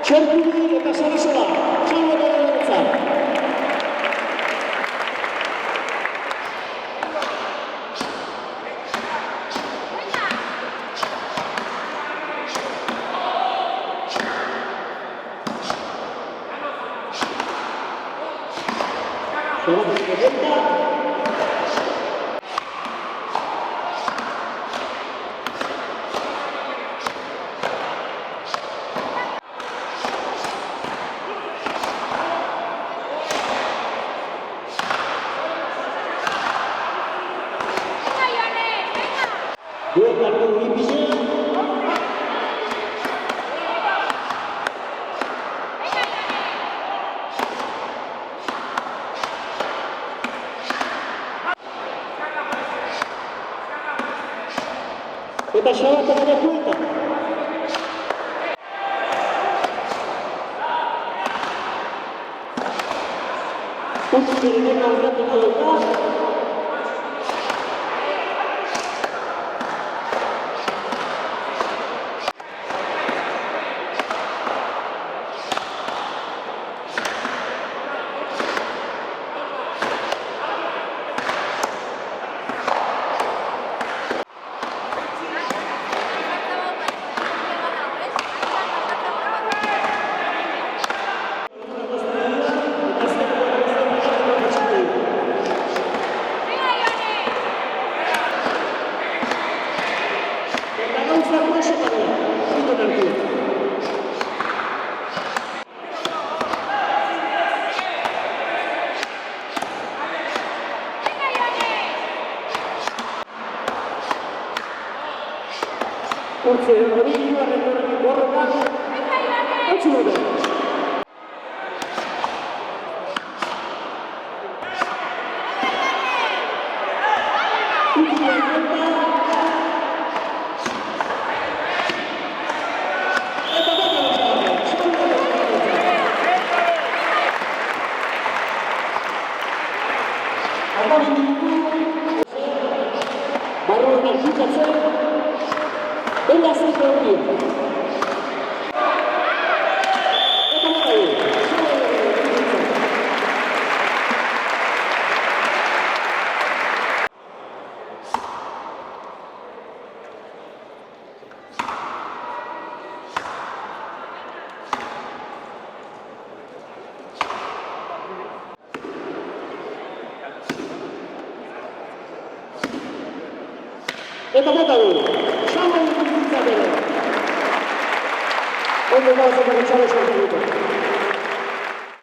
Txerturi eta Sarasola, txalo eta edaretzak. Eta xabata gara kueta. Utsi bereneko aurratuko dugu. Urtze hori, arretorren borroka, atxu dut. Barroan argitatzen, Ella se rompió. Eta bota du, xamon ikuntza bere. Ondo gauza bere txalo sortu dute.